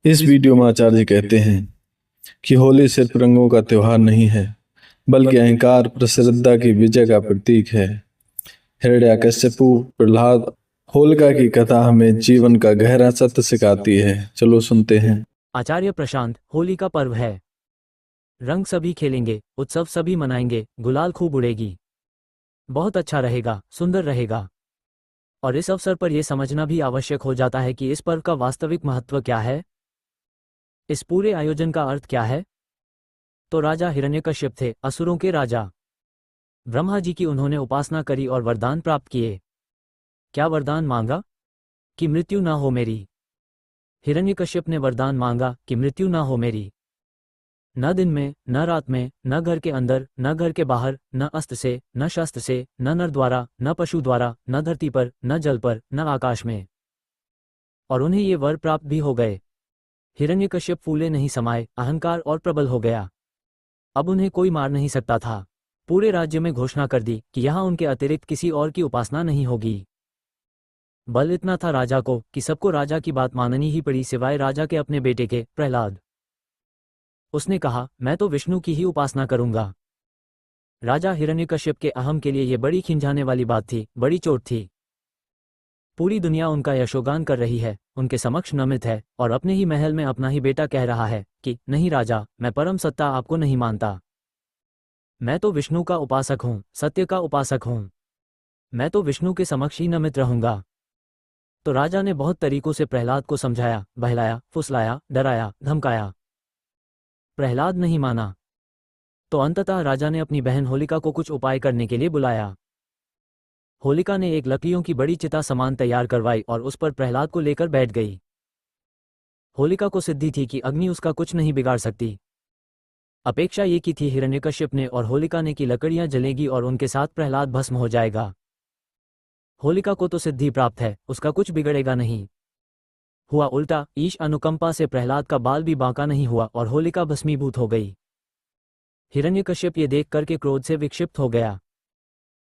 इस वीडियो में आचार्य जी कहते हैं कि होली सिर्फ रंगों का त्योहार नहीं है, बल्कि अहंकार पर श्रद्धा की विजय का प्रतीक है। हिरण्यकश्यपु, प्रहलाद, होलिका की कथा हमें जीवन का गहरा सत्य सिखाती है। चलो सुनते हैं। आचार्य प्रशांत, होली का पर्व है। रंग सभी खेलेंगे, उत्सव सभी मनाएंगे, गुलाल खूब उड़ेगी। बहुत अच्छा रहेगा, सुंदर रहेगा। और इस अवसर पर यह समझना भी आवश्यक हो जाता है कि इस पर्व का वास्तविक महत्व क्या है। इस पूरे आयोजन का अर्थ क्या है। तो राजा हिरण्यकश्यप थे, असुरों के राजा। ब्रह्मा जी की उन्होंने उपासना करी और वरदान प्राप्त किए। क्या वरदान मांगा? कि मृत्यु ना हो मेरी। हिरण्यकश्यप ने वरदान मांगा कि मृत्यु ना हो मेरी। न दिन में, न रात में, न घर के अंदर, न घर के बाहर, न अस्त्र से, न शस्त्र से, न नर द्वारा, न पशु द्वारा, न धरती पर, न जल पर, न आकाश में। और उन्हें ये वर प्राप्त भी हो गए। हिरण्यकश्यप फूले नहीं समाये, अहंकार और प्रबल हो गया। अब उन्हें कोई मार नहीं सकता था। पूरे राज्य में घोषणा कर दी कि यहाँ उनके अतिरिक्त किसी और की उपासना नहीं होगी। बल इतना था राजा को कि सबको राजा की बात माननी ही पड़ी, सिवाय राजा के अपने बेटे के, प्रहलाद। उसने कहा, मैं तो विष्णु की ही उपासना करूंगा। राजा हिरण्यकश्यप के अहम के लिए यह बड़ी खिंचाने वाली बात थी, बड़ी चोट थी। पूरी दुनिया उनका यशोगान कर रही है, उनके समक्ष नमित है, और अपने ही महल में अपना ही बेटा कह रहा है कि नहीं राजा, मैं परम सत्ता आपको नहीं मानता। मैं तो विष्णु का उपासक हूँ, सत्य का उपासक हूँ। मैं तो विष्णु के समक्ष ही नमित रहूंगा। तो राजा ने बहुत तरीकों से प्रहलाद को समझाया, बहलाया, फुसलाया, डराया, धमकाया। प्रहलाद नहीं माना। तो अंततः राजा ने अपनी बहन होलिका को कुछ उपाय करने के लिए बुलाया। होलिका ने एक लकड़ियों की बड़ी चिता समान तैयार करवाई और उस पर प्रहलाद को लेकर बैठ गई। होलिका को सिद्धि थी कि अग्नि उसका कुछ नहीं बिगाड़ सकती। अपेक्षा ये की थी हिरण्यकश्यप ने और होलिका ने कि लकड़ियां जलेगी और उनके साथ प्रहलाद भस्म हो जाएगा। होलिका को तो सिद्धि प्राप्त है, उसका कुछ बिगड़ेगा नहीं। हुआ उल्टा, ईश अनुकंपा से प्रहलाद का बाल भी बांका नहीं हुआ और होलिका भस्मीभूत हो गई। हिरण्यकश्यप ये देख करके क्रोध से विक्षिप्त हो गया।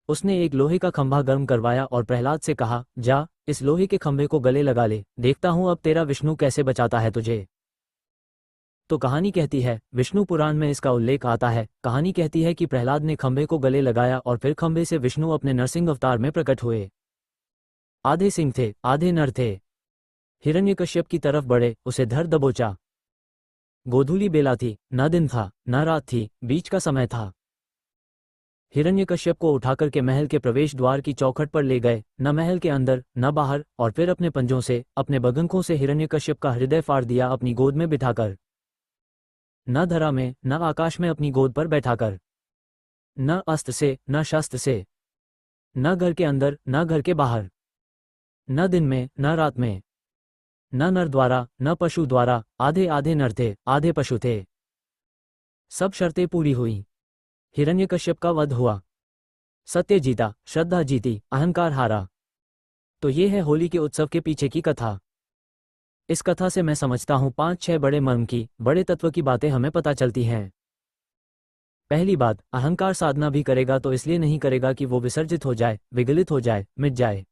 उसने एक लोहे का खंभा गर्म करवाया और प्रहलाद से कहा, जा, इस लोहे के खंभे को गले लगा ले, देखता हूं अब तेरा विष्णु कैसे बचाता है तुझे। तो कहानी कहती है, विष्णु पुराण में इसका उल्लेख आता है, कहानी कहती है कि प्रहलाद ने खंभे को गले लगाया और फिर खंभे से विष्णु अपने नरसिंह अवतार में प्रकट हुए। आधे सिंह थे, आधे नर थे। हिरण्यकश्यप की तरफ बढ़े, उसे धर दबोचा। गोधूली बेला थी, न दिन था, न रात थी, बीच का समय था। हिरण्यकश्यप को उठाकर के महल के प्रवेश द्वार की चौखट पर ले गए, न महल के अंदर, न बाहर, और फिर अपने पंजों से, अपने बगंखों से हिरण्यकश्यप का हृदय फाड़ दिया अपनी गोद में बिठाकर। न धरा में, न आकाश में अपनी गोद पर बैठाकर। न अस्त्र से, न शस्त्र से। न घर के अंदर, न घर के बाहर। न दिन में, न रात में। न नर द्वारा, न पशु द्वारा, आधे आधे नर थे, आधे पशु थे। सब शर्तें पूरी हुई। हिरण्यकश्यप का वध हुआ। सत्य जीता, श्रद्धा जीती, अहंकार हारा। तो ये है होली के उत्सव के पीछे की कथा। इस कथा से मैं समझता हूँ 5-6 बड़े मर्म की, बड़े तत्व की बातें हमें पता चलती हैं। पहली बात, अहंकार साधना भी करेगा तो इसलिए नहीं करेगा कि वो विसर्जित हो जाए, विगलित हो जाए, मिट जाए।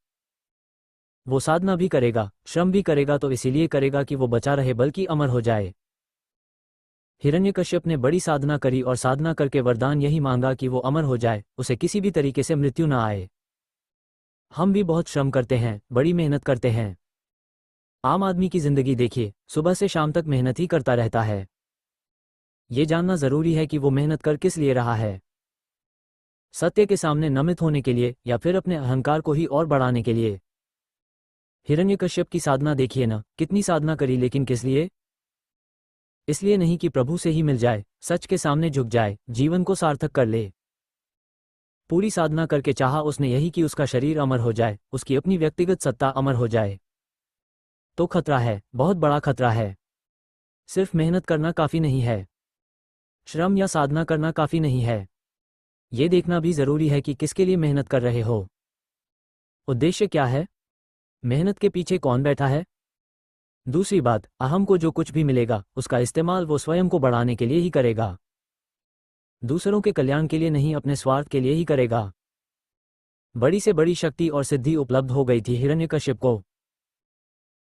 वो साधना भी करेगा, श्रम भी करेगा तो इसीलिए करेगा कि वो बचा रहे, बल्कि अमर हो जाए। हिरण्यकश्यप ने बड़ी साधना करी और साधना करके वरदान यही मांगा कि वो अमर हो जाए, उसे किसी भी तरीके से मृत्यु न आए। हम भी बहुत श्रम करते हैं, बड़ी मेहनत करते हैं। आम आदमी की जिंदगी देखिए, सुबह से शाम तक मेहनत ही करता रहता है। ये जानना जरूरी है कि वो मेहनत कर किस लिए रहा है। सत्य के सामने नमित होने के लिए या फिर अपने अहंकार को ही और बढ़ाने के लिए। हिरण्यकश्यप की साधना देखिए ना, कितनी साधना करी, लेकिन किस लिए? इसलिए नहीं कि प्रभु से ही मिल जाए, सच के सामने झुक जाए, जीवन को सार्थक कर ले। पूरी साधना करके चाहा उसने यही कि उसका शरीर अमर हो जाए, उसकी अपनी व्यक्तिगत सत्ता अमर हो जाए। तो खतरा है, बहुत बड़ा खतरा है। सिर्फ मेहनत करना काफी नहीं है, श्रम या साधना करना काफी नहीं है। ये देखना भी जरूरी है कि किसके लिए मेहनत कर रहे हो। उद्देश्य क्या है? मेहनत के पीछे कौन बैठा है? दूसरी बात, अहम को जो कुछ भी मिलेगा उसका इस्तेमाल वो स्वयं को बढ़ाने के लिए ही करेगा, दूसरों के कल्याण के लिए नहीं, अपने स्वार्थ के लिए ही करेगा। बड़ी से बड़ी शक्ति और सिद्धि उपलब्ध हो गई थी हिरण्यकश्यप को।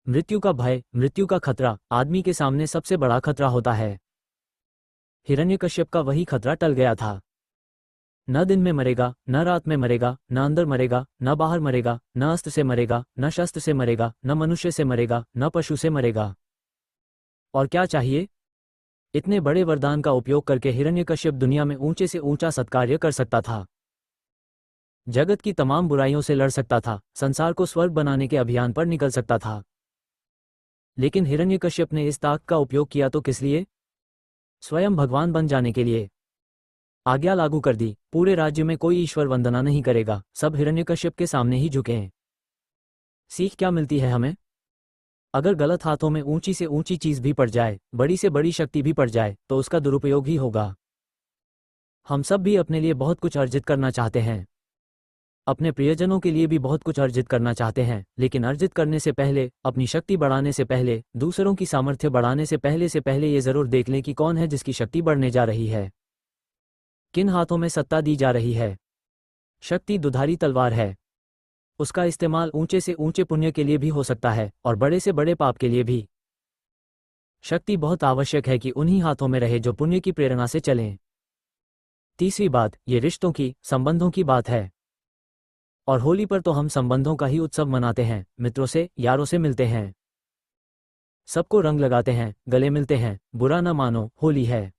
मृत्यु का भय, मृत्यु का खतरा आदमी के सामने सबसे बड़ा खतरा होता है। हिरण्यकश्यप का वही खतरा टल गया था। न दिन में मरेगा, न रात में मरेगा, न अंदर मरेगा, न बाहर मरेगा, न अस्त्र से मरेगा, न शस्त्र से मरेगा, न मनुष्य से मरेगा, न पशु से मरेगा। और क्या चाहिए? इतने बड़े वरदान का उपयोग करके हिरण्यकश्यप दुनिया में ऊंचे से ऊंचा सत्कार्य कर सकता था, जगत की तमाम बुराइयों से लड़ सकता था, संसार को स्वर्ग बनाने के अभियान पर निकल सकता था। लेकिन हिरण्यकश्यप ने इस ताकत का उपयोग किया तो किस लिए? स्वयं भगवान बन जाने के लिए। आज्ञा लागू कर दी, पूरे राज्य में कोई ईश्वर वंदना नहीं करेगा, सब हिरण्यकश्यप के सामने ही झुकें। सीख क्या मिलती है हमें? अगर गलत हाथों में ऊंची से ऊंची चीज भी पड़ जाए, बड़ी से बड़ी शक्ति भी पड़ जाए, तो उसका दुरुपयोग ही होगा। हम सब भी अपने लिए बहुत कुछ अर्जित करना चाहते हैं, अपने प्रियजनों के लिए भी बहुत कुछ अर्जित करना चाहते हैं, लेकिन अर्जित करने से पहले, अपनी शक्ति बढ़ाने से पहले, दूसरों की सामर्थ्य बढ़ाने से पहले ये जरूर देख लें कि कौन है जिसकी शक्ति बढ़ने जा रही है, किन हाथों में सत्ता दी जा रही है। शक्ति दुधारी तलवार है, उसका इस्तेमाल ऊंचे से ऊंचे पुण्य के लिए भी हो सकता है और बड़े से बड़े पाप के लिए भी। शक्ति बहुत आवश्यक है कि उन्हीं हाथों में रहे जो पुण्य की प्रेरणा से चलें। तीसरी बात, ये रिश्तों की, संबंधों की बात है। और होली पर तो हम संबंधों का ही उत्सव मनाते हैं, मित्रों से, यारों से मिलते हैं, सबको रंग लगाते हैं, गले मिलते हैं। बुरा न मानो, होली है।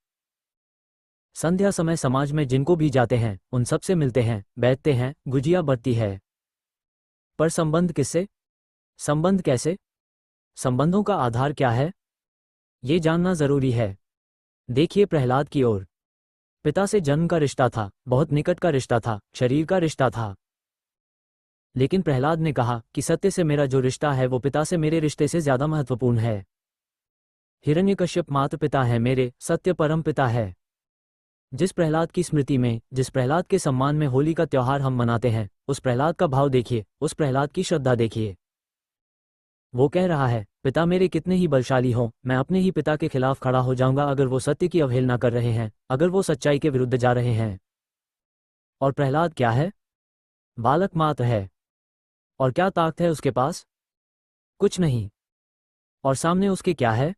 संध्या समय समाज में जिनको भी जाते हैं, उन सब से मिलते हैं, बैठते हैं, गुजिया बरती है। पर संबंध किससे? संबंध कैसे? संबंधों का आधार क्या है? ये जानना जरूरी है। देखिए प्रहलाद की ओर। पिता से जन्म का रिश्ता था, बहुत निकट का रिश्ता था, शरीर का रिश्ता था। लेकिन प्रहलाद ने कहा कि सत्य से मेरा जो रिश्ता है वो पिता से मेरे रिश्ते से ज्यादा महत्वपूर्ण है। हिरण्यकश्यप मात्र पिता है मेरे, सत्य परम पिता है। जिस प्रहलाद की स्मृति में, जिस प्रहलाद के सम्मान में होली का त्योहार हम मनाते हैं, उस प्रहलाद का भाव देखिए, उस प्रहलाद की श्रद्धा देखिए। वो कह रहा है, पिता मेरे कितने ही बलशाली हों, मैं अपने ही पिता के खिलाफ खड़ा हो जाऊंगा अगर वो सत्य की अवहेलना कर रहे हैं, अगर वो सच्चाई के विरुद्ध जा रहे हैं। और प्रहलाद क्या है? बालक मात्र है। और क्या ताकत है उसके पास? कुछ नहीं। और सामने उसके क्या है?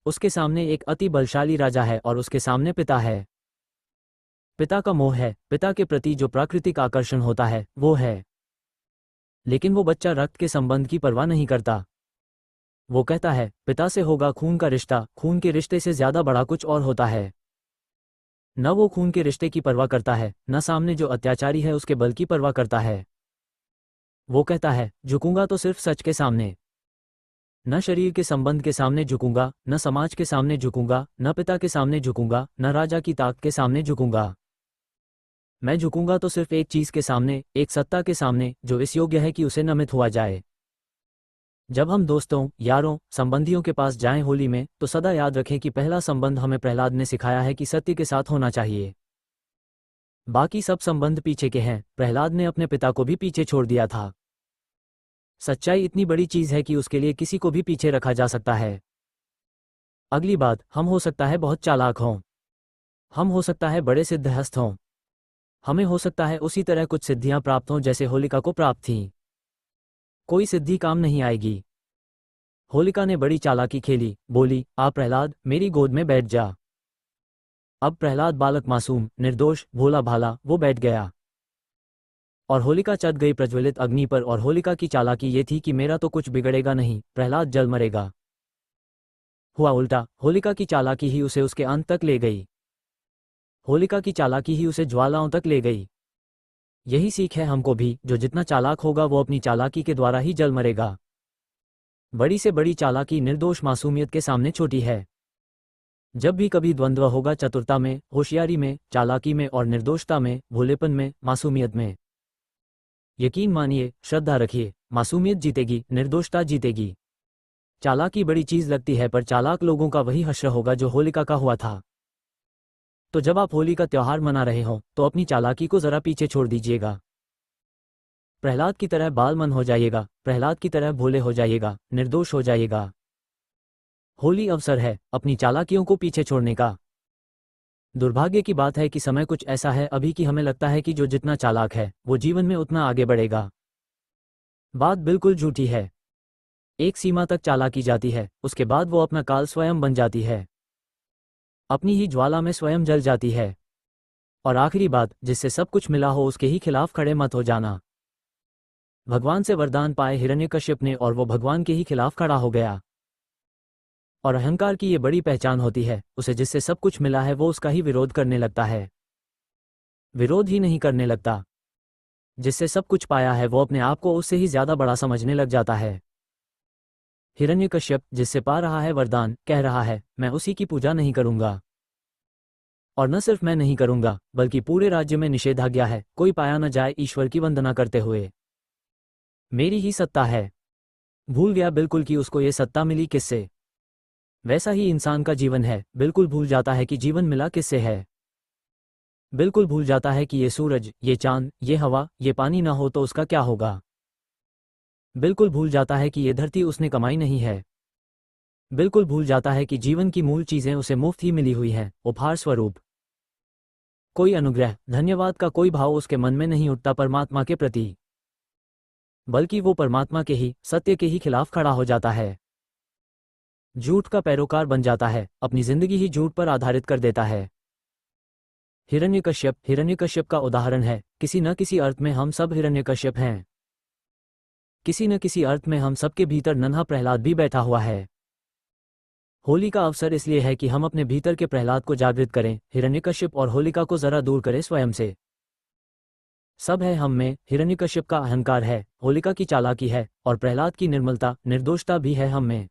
उसके सामने एक अति बलशाली राजा है और उसके सामने पिता है। पिता का मोह है, पिता के प्रति जो प्राकृतिक आकर्षण होता है वो है। लेकिन वो बच्चा रक्त के संबंध की परवाह नहीं करता। वो कहता है, पिता से होगा खून का रिश्ता, खून के रिश्ते से ज्यादा बड़ा कुछ और होता है। न वो खून के रिश्ते की परवाह करता है, न सामने जो अत्याचारी है उसके बल की परवाह करता है। वो कहता है, झुकूंगा तो सिर्फ सच के सामने, न शरीर के संबंध के सामने झुकूंगा, न समाज के सामने झुकूंगा, न पिता के सामने झुकूंगा, न राजा की ताकत के सामने झुकूंगा। मैं झुकूंगा तो सिर्फ एक चीज के सामने, एक सत्ता के सामने, जो इस योग्य है कि उसे नमित हुआ जाए। जब हम दोस्तों, यारों, संबंधियों के पास जाएं होली में, तो सदा याद रखें कि पहला संबंध हमें प्रहलाद ने सिखाया है कि सत्य के साथ होना चाहिए। बाकी सब संबंध पीछे के हैं। प्रहलाद ने अपने पिता को भी पीछे छोड़ दिया था। सच्चाई इतनी बड़ी चीज है कि उसके लिए किसी को भी पीछे रखा जा सकता है। अगली बात, हम हो सकता है बहुत चालाक हों, हम हो सकता है बड़े सिद्धहस्त हों, हमें हो सकता है उसी तरह कुछ सिद्धियां प्राप्त हों जैसे होलिका को प्राप्त थीं। कोई सिद्धि काम नहीं आएगी। होलिका ने बड़ी चालाकी खेली, बोली, आ प्रहलाद, मेरी गोद में बैठ जा। अब प्रहलाद बालक मासूम, निर्दोष, भोला भाला, वो बैठ गया। और होलिका चढ़ गई प्रज्वलित अग्नि पर और होलिका की चालाकी ये थी कि मेरा तो कुछ बिगड़ेगा नहीं, प्रहलाद जल मरेगा। हुआ उल्टा, होलिका की चालाकी ही उसे उसके अंत तक ले गई। होलिका की चालाकी ही उसे ज्वालाओं तक ले गई। यही सीख है हमको भी, जो जितना चालाक होगा वो अपनी चालाकी के द्वारा ही जल मरेगा। बड़ी से बड़ी चालाकी निर्दोष मासूमियत के सामने छोटी है। जब भी कभी द्वंद्व होगा चतुरता में, होशियारी में, चालाकी में और निर्दोषता में, भोलेपन में, मासूमियत में, यकीन मानिए, श्रद्धा रखिए, मासूमियत जीतेगी, निर्दोषता जीतेगी। चालाकी बड़ी चीज लगती है पर चालाक लोगों का वही हश्र होगा जो होलिका का हुआ था। तो जब आप होली का त्योहार मना रहे हो तो अपनी चालाकी को जरा पीछे छोड़ दीजिएगा। प्रहलाद की तरह बालमन हो जाइएगा, प्रहलाद की तरह भोले हो जाइएगा, निर्दोष हो जाइएगा। होली अवसर है अपनी चालाकियों को पीछे छोड़ने का। दुर्भाग्य की बात है कि समय कुछ ऐसा है अभी कि हमें लगता है कि जो जितना चालाक है वो जीवन में उतना आगे बढ़ेगा। बात बिल्कुल झूठी है। एक सीमा तक चालाकी जाती है, उसके बाद वो अपना काल स्वयं बन जाती है, अपनी ही ज्वाला में स्वयं जल जाती है। और आखिरी बात, जिससे सब कुछ मिला हो उसके ही खिलाफ खड़े मत हो जाना। भगवान से वरदान पाए हिरण्यकश्यप ने और वो भगवान के ही खिलाफ खड़ा हो गया। और अहंकार की ये बड़ी पहचान होती है, उसे जिससे सब कुछ मिला है वो उसका ही विरोध करने लगता है। विरोध ही नहीं करने लगता, जिससे सब कुछ पाया है वो अपने आप को उससे ही ज्यादा बड़ा समझने लग जाता है। हिरण्यकश्यप जिससे पा रहा है वरदान, कह रहा है मैं उसी की पूजा नहीं करूंगा। और न सिर्फ मैं नहीं करूंगा, बल्कि पूरे राज्य में निषेधाज्ञा है, कोई पाया न जाए ईश्वर की वंदना करते हुए। मेरी ही सत्ता है। भूल गया बिल्कुल कि उसको ये सत्ता मिली किससे। वैसा ही इंसान का जीवन है, बिल्कुल भूल जाता है कि जीवन मिला किससे है। बिल्कुल भूल जाता है कि ये सूरज, ये चांद, ये हवा, ये पानी ना हो तो उसका क्या होगा। बिल्कुल भूल जाता है कि ये धरती उसने कमाई नहीं है। बिल्कुल भूल जाता है कि जीवन की मूल चीजें उसे मुफ्त ही मिली हुई हैं, उपहार स्वरूप। कोई अनुग्रह, धन्यवाद का कोई भाव उसके मन में नहीं उठता परमात्मा के प्रति, बल्कि वो परमात्मा के ही, सत्य के ही खिलाफ खड़ा हो जाता है। झूठ का पैरोकार बन जाता है, अपनी जिंदगी ही झूठ पर आधारित कर देता है। हिरण्यकश्यप का उदाहरण है, किसी न किसी अर्थ में हम सब हिरण्यकश्यप हैं। किसी न किसी अर्थ में हम सबके भीतर नन्हा प्रहलाद भी बैठा हुआ है। होली का अवसर इसलिए है कि हम अपने भीतर के प्रहलाद को जागृत करें, हिरण्यकश्यप और होलिका को जरा दूर करें स्वयं से। सब है हम में, हिरण्यकश्यप का अहंकार है, होलिका की चालाकी है, और प्रहलाद की निर्मलता, निर्दोषता भी है हम में।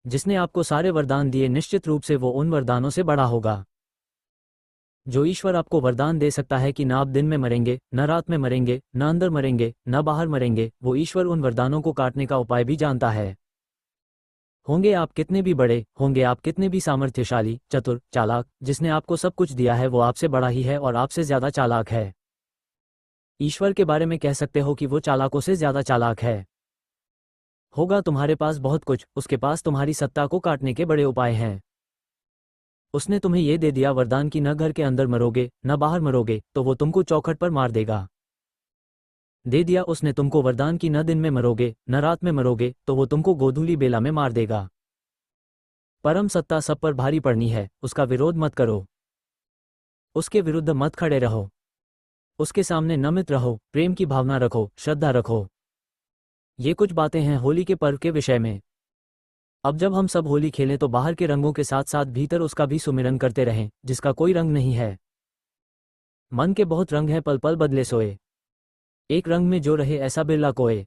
जिसने आपको सारे वरदान दिए निश्चित रूप से वो उन वरदानों से बड़ा होगा। जो ईश्वर आपको वरदान दे सकता है कि न आप दिन में मरेंगे, न रात में मरेंगे, न अंदर मरेंगे, न बाहर मरेंगे, वो ईश्वर उन वरदानों को काटने का उपाय भी जानता है। होंगे आप कितने भी बड़े, होंगे आप कितने भी सामर्थ्यशाली, चतुर, चालाक, जिसने आपको सब कुछ दिया है वो आपसे बड़ा ही है और आपसे ज्यादा चालाक है। ईश्वर के बारे में कह सकते हो कि वो चालाकों से ज्यादा चालाक है। होगा तुम्हारे पास बहुत कुछ, उसके पास तुम्हारी सत्ता को काटने के बड़े उपाय हैं। उसने तुम्हें ये दे दिया वरदान कि न घर के अंदर मरोगे, न बाहर मरोगे, तो वो तुमको चौखट पर मार देगा। दे दिया उसने तुमको वरदान कि न दिन में मरोगे, न रात में मरोगे, तो वो तुमको गोधूली बेला में मार देगा। परम सत्ता सब पर भारी पड़नी है, उसका विरोध मत करो। उसके विरुद्ध मत खड़े रहो। उसके सामने नमित रहो, प्रेम की भावना रखो, श्रद्धा रखो। ये कुछ बातें हैं होली के पर्व के विषय में। अब जब हम सब होली खेलें तो बाहर के रंगों के साथ साथ भीतर उसका भी सुमिरन करते रहें, जिसका कोई रंग नहीं है। मन के बहुत रंग हैं, पल पल बदले सोए। एक रंग में जो रहे ऐसा बिरला कोय।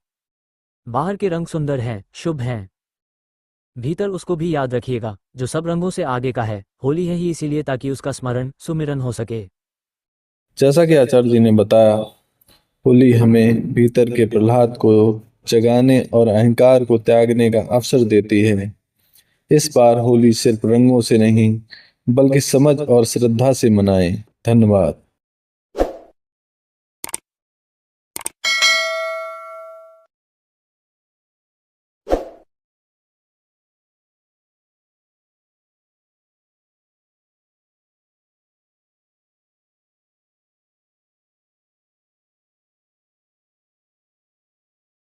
बाहर के रंग सुंदर हैं, शुभ हैं, भीतर उसको भी याद रखिएगा, जो सब रंगों से आगे का है। होली है ही इसीलिए ताकि उसका स्मरण, सुमिरन हो सके। जैसा कि आचार्य जी ने बताया, होली हमें भीतर के प्रहलाद को जगाने और अहंकार को त्यागने का अवसर देती है। इस बार होली सिर्फ रंगों से नहीं, बल्कि समझ और श्रद्धा से मनाएं। धन्यवाद।